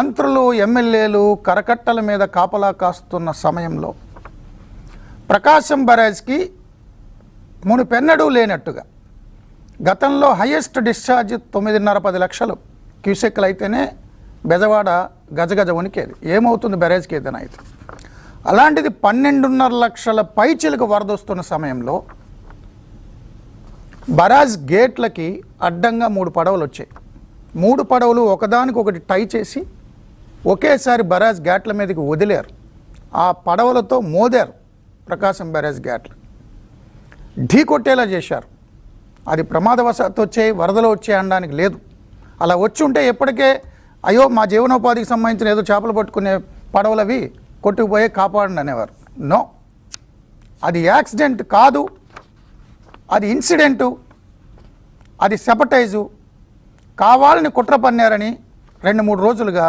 మంత్రులు ఎమ్మెల్యేలు కరకట్టల మీద కాపలా కాస్తున్న సమయంలో ప్రకాశం బ్యారేజ్కి మునుపెన్నడూ లేనట్టుగా గతంలో హైయెస్ట్ డిశ్చార్జ్ 9.5-10 లక్షలు క్యూసెక్లు అయితేనే బెజవాడ గజగజ వణికేది. ఏమవుతుంది బ్యారేజ్కి ఏదైనా అయితే. అలాంటిది 12.5 లక్షల పైచిలకు వరద వస్తున్న సమయంలో బరాజ్ గేట్లకి అడ్డంగా 3 పడవలు వచ్చాయి. 3 పడవలు ఒకదానికొకటి టై చేసి ఒకేసారి బరాజ్ గేట్ల మీదకి వదిలేరు. ఆ పడవలతో మోదారు ప్రకాశం బ్యారేజ్ గేట్లు, ఢీ కొట్టేలా చేశారు. అది ప్రమాదవశాత్తు వచ్చాయి, వరదలు వచ్చాయి అనడానికి లేదు. అలా వచ్చి ఉంటే ఎప్పటికే అయ్యో మా జీవనోపాధికి సంబంధించిన ఏదో చేపలు పట్టుకునే పడవలవి కొట్టుకుపోయే కాపాడండి అనేవారు. నో, అది యాక్సిడెంట్ కాదు, అది ఇన్సిడెంటు, అది సెపటైజు. కావాలని కుట్ర పన్నారని 2-3 రోజులుగా